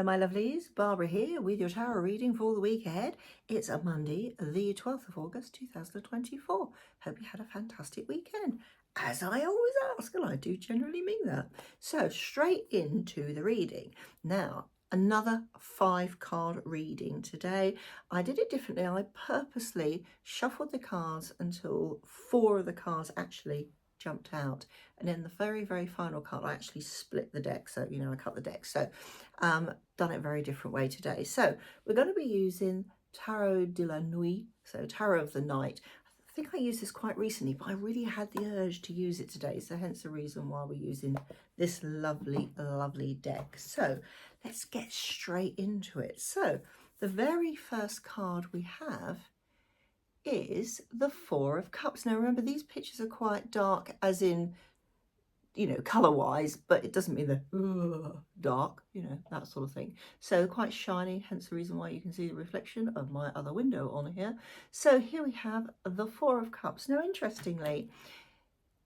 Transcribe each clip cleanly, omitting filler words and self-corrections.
Hello my lovelies, Barbara here with your tarot reading for the week ahead. It's a Monday, the 12th of August 2024. Hope you had a fantastic weekend, as I always ask, and I do generally mean that. So straight into the reading. Now, another 5-card reading today. I did it differently. I purposely shuffled the cards until 4 of the cards actually jumped out, and then the very final card I actually split the deck, so I cut the deck. So done it a very different way today. So we're going to be using Tarot de la Nuit, so Tarot of the Night. I think I used this quite recently, but I really had the urge to use it today, so hence the reason why we're using this lovely deck. So let's get straight into it. So the very first card we have is the Four of Cups. Now remember, these pictures are quite dark, as in, color wise, but it doesn't mean they're dark, that sort of thing. So quite shiny, hence the reason why you can see the reflection of my other window on here. So here we have the Four of Cups. Now interestingly,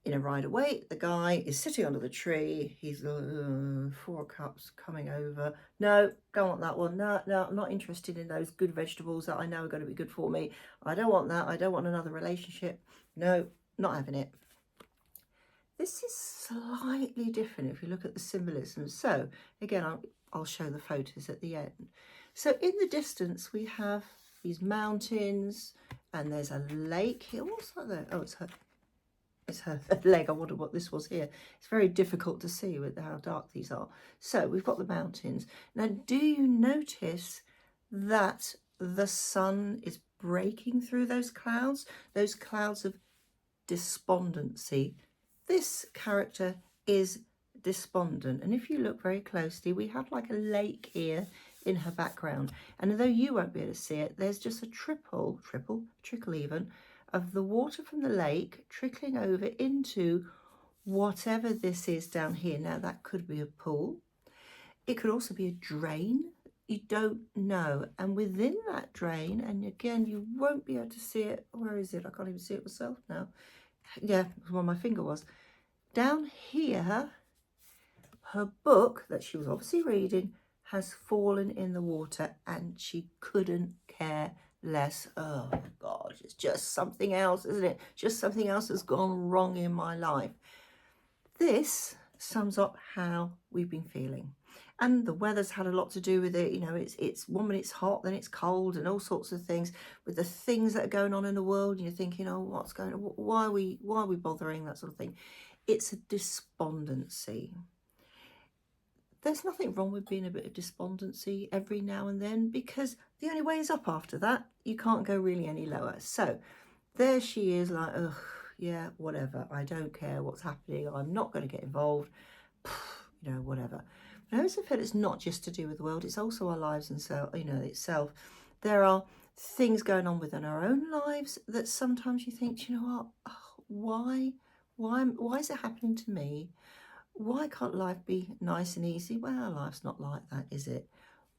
in a Rider-Waite, the guy is sitting under the tree. He's Four of Cups coming over. No, don't want that one. No, I'm not interested in those good vegetables that I know are going to be good for me. I don't want that. I don't want another relationship. No, not having it. This is slightly different if you look at the symbolism. So again, I'll show the photos at the end. So in the distance, we have these mountains and there's a lake here. What's that there? Oh, it's her leg. I wonder what this was here. It's very difficult to see with how dark these are. So we've got the mountains. Now, do you notice that the sun is breaking through those clouds of despondency? This character is despondent, and if you look very closely, we have like a lake here in her background, and although you won't be able to see it, there's just a trickle even of the water from the lake trickling over into whatever this is down here. Now that could be a pool, it could also be a drain, you don't know, and within that drain, and again you won't be able to see it, where is it? I can't even see it myself now. Yeah, where my finger was. Down here, her book that she was obviously reading has fallen in the water, and she couldn't care less. Oh God, it's just something else, isn't it? Just something else has gone wrong in my life. This sums up how we've been feeling. And the weather's had a lot to do with it. It's 1 minute it's hot, then it's cold, and all sorts of things with the things that are going on in the world. You're thinking, oh, what's going on? Why are we bothering? That sort of thing. It's a despondency. There's nothing wrong with being a bit of despondency every now and then, because the only way is up after that. You can't go really any lower. So there she is, like, ugh, yeah, whatever. I don't care what's happening. I'm not going to get involved. Whatever. But I also feel it's not just to do with the world. It's also our lives and so, itself. There are things going on within our own lives that sometimes you think, you know what? Oh, why is it happening to me? Why can't life be nice and easy? Well, life's not like that, is it?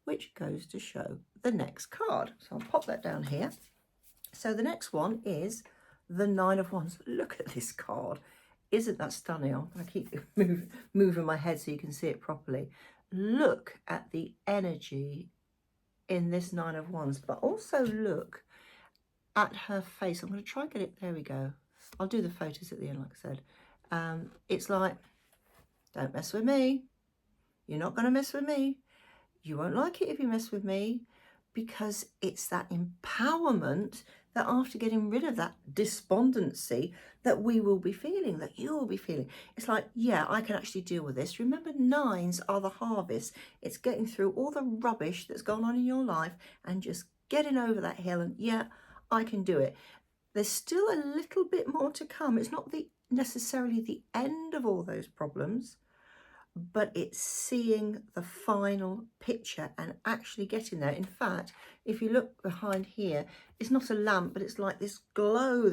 Which goes to show the next card. So I'll pop that down here. So the next one is the Nine of Wands. Look at this card. Isn't that stunning? I'm going to keep moving my head so you can see it properly. Look at the energy in this Nine of Wands, but also look at her face. I'm going to try and get it. There we go. I'll do the photos at the end, like I said. It's like, don't mess with me. You're not going to mess with me. You won't like it if you mess with me, because it's that empowerment that after getting rid of that despondency that we will be feeling, that you will be feeling. It's like, yeah, I can actually deal with this. Remember, nines are the harvest. It's getting through all the rubbish that's gone on in your life and just getting over that hill, and yeah, I can do it. There's still a little bit more to come. It's not necessarily the end of all those problems, but it's seeing the final picture and actually getting there. In fact, if you look behind here, it's not a lamp, but it's like this glow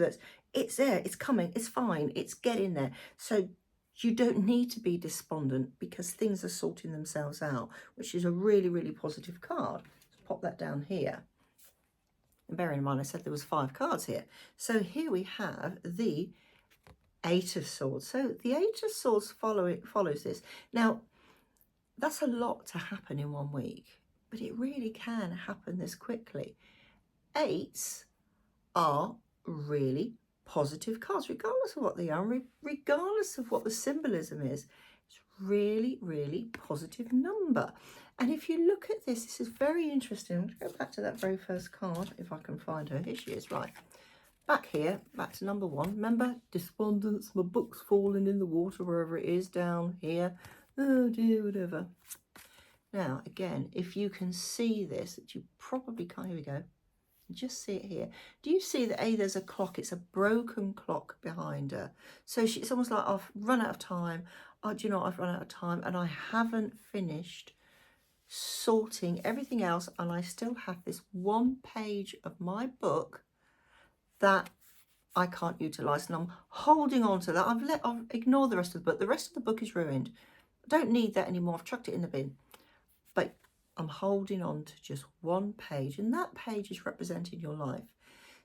it's there, it's coming, it's fine, it's getting there. So you don't need to be despondent, because things are sorting themselves out, which is a really positive card. Let's pop that down here. And bearing in mind, I said there was 5 cards here. So here we have the Eight of Swords. So the Eight of Swords follows this. Now, that's a lot to happen in 1 week, but it really can happen this quickly. 8s are really positive cards, regardless of what they are, regardless of what the symbolism is. It's really, really positive number. And if you look at this, this is very interesting. I'm going to go back to that very first card, if I can find her. Here she is, right. Back here, back to number 1. Remember, despondence, my book's falling in the water, wherever it is, down here. Oh dear, whatever. Now, again, if you can see this, that you probably can't, here we go. Just see it here. Do you see that there's a clock? It's a broken clock behind her. So it's almost like I've run out of time. Oh, do you know what? I've run out of time and I haven't finished sorting everything else, and I still have this 1 page of my book that I can't utilize, and I'm holding on to that. I've ignored the rest of the book. The rest of the book is ruined. I don't need that anymore. I've chucked it in the bin. But I'm holding on to just 1 page, and that page is representing your life.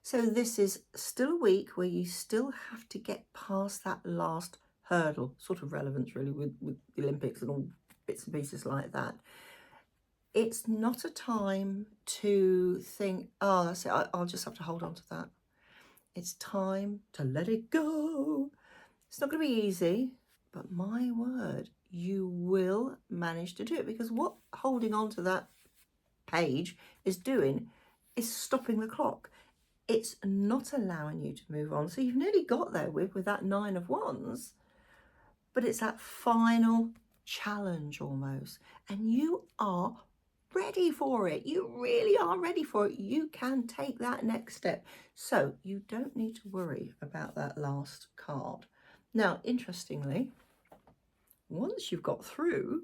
So this is still a week where you still have to get past that last hurdle, sort of relevance really with the Olympics and all bits and pieces like that. It's not a time to think, oh, that's it, I'll just have to hold on to that. It's time to let it go. It's not going to be easy, but my word, you will manage to do it, because what holding on to that page is doing is stopping the clock. It's not allowing you to move on. So you've nearly got there with that 9 of Wands, but it's that final challenge almost, and you are ready for it. You really are ready for it. You can take that next step. So you don't need to worry about that last card. Now, interestingly, once you've got through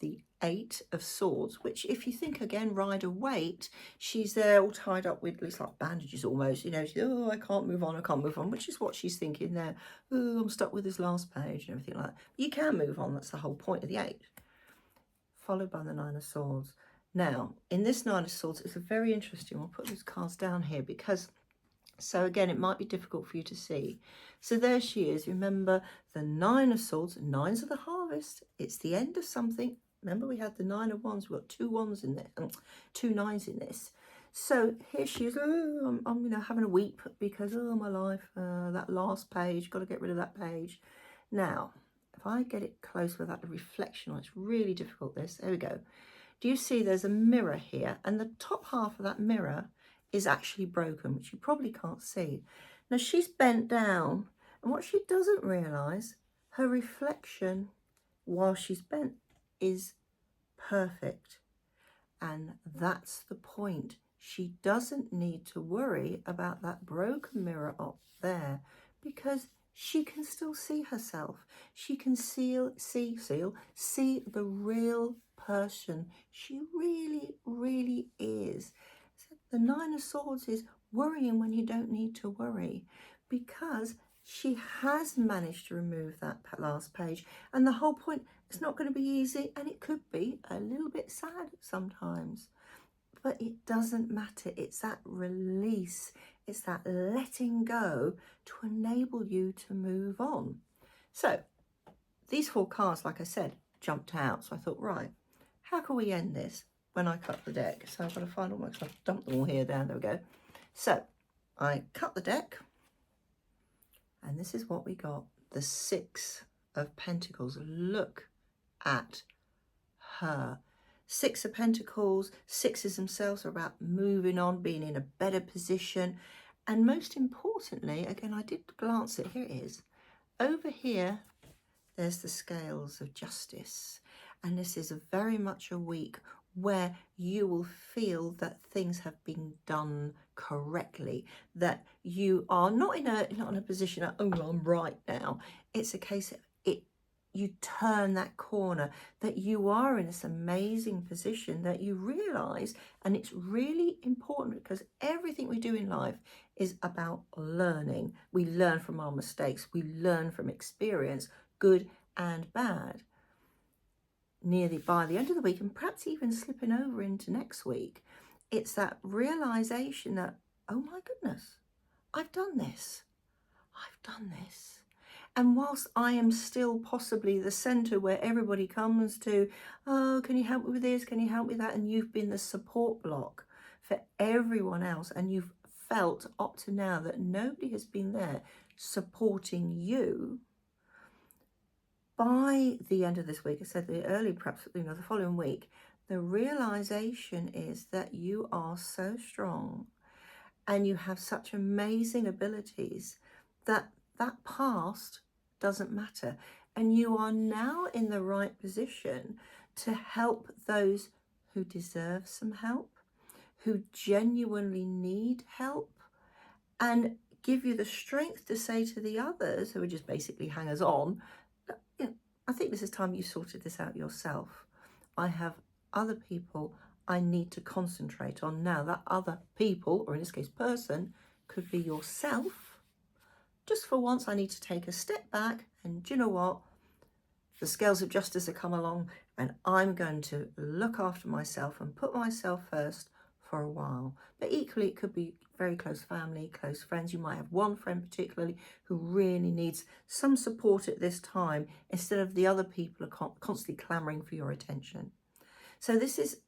the 8 of Swords, which if you think again, Rider-Waite, she's there all tied up with, looks like bandages almost, you know, she's, oh, I can't move on, which is what she's thinking there. Oh, I'm stuck with this last page and everything like that. You can move on, that's the whole point of the 8. Followed by the 9 of Swords. Now, in this 9 of Swords, it's a very interesting, I'll put those cards down here because, so again, it might be difficult for you to see. So there she is. Remember, the 9 of Swords, 9s are the harvest. It's the end of something. Remember, we had the 9 of Wands. We've got 2 wands in there, 2 9s in this. So here she is. Oh, I'm you know, having a weep because, oh, my life, that last page, got to get rid of that page. Now, if I get it close without the reflection on, it's really difficult, this. There we go. Do you see there's a mirror here? And the top half of that mirror is actually broken, which you probably can't see. Now, she's bent down, and what she doesn't realise, her reflection while she's bent is perfect. And that's the point. She doesn't need to worry about that broken mirror up there, because she can still see herself. She can see the real person she really, really is. So the 9 of Swords is worrying when you don't need to worry, because she has managed to remove that last page. And the whole point, it's not going to be easy, and it could be a little bit sad sometimes. But it doesn't matter. It's that release. It's that letting go to enable you to move on. So these 4 cards, like I said, jumped out. So I thought, right, how can we end this when I cut the deck? So I've got to find all my, because I've dumped them all here down. There we go. So I cut the deck, and this is what we got. The 6 of Pentacles. Look at her. 6 of Pentacles, 6s themselves are about moving on, being in a better position. And most importantly, again, I did glance at, here it is. Over here, there's the scales of justice. And this is very much a week where you will feel that things have been done correctly, that you are not in a position of, oh, I'm right now. It's a case of you turn that corner, that you are in this amazing position that you realise, and it's really important because everything we do in life is about learning. We learn from our mistakes, we learn from experience, good and bad. By the end of the week, and perhaps even slipping over into next week, it's that realisation that, oh my goodness, I've done this. And whilst I am still possibly the centre where everybody comes to, oh, can you help me with this? Can you help me with that? And you've been the support block for everyone else. And you've felt up to now that nobody has been there supporting you. By the end of this week, I said the early, perhaps, the following week, the realization is that you are so strong and you have such amazing abilities that that past doesn't matter. And you are now in the right position to help those who deserve some help, who genuinely need help, and give you the strength to say to the others who are just basically hangers on, I think this is time you sorted this out yourself. I have other people I need to concentrate on now. That other people, or in this case person, could be yourself. Just for once, I need to take a step back, and do you know what? The scales of justice have come along, and I'm going to look after myself and put myself first for a while. But equally, it could be very close family, close friends. You might have one friend particularly who really needs some support at this time, instead of the other people are constantly clamoring for your attention. So this is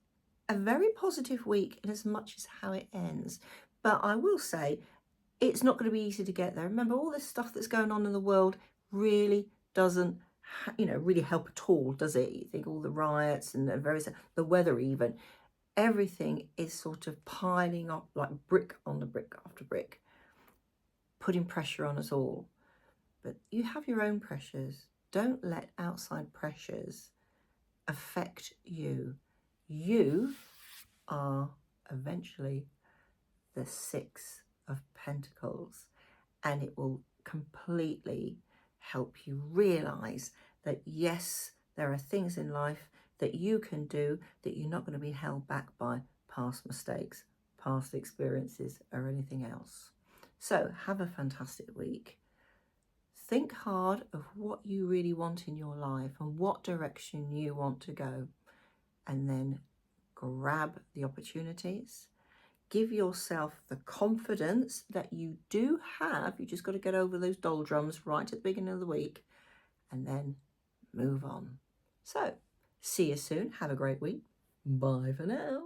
a very positive week in as much as how it ends. But I will say, it's not going to be easy to get there. Remember, all this stuff that's going on in the world really doesn't, really help at all, does it? You think all the riots and the weather even, everything is sort of piling up like brick on the brick after brick, putting pressure on us all. But you have your own pressures. Don't let outside pressures affect you. You are eventually the Six of Pentacles, and it will completely help you realize that yes, there are things in life that you can do, that you're not going to be held back by past mistakes, past experiences, or anything else. So have a fantastic week. Think hard of what you really want in your life and what direction you want to go, and then grab the opportunities. Give yourself the confidence that you do have. You just got to get over those doldrums right at the beginning of the week, and then move on. So, see you soon. Have a great week. Bye for now.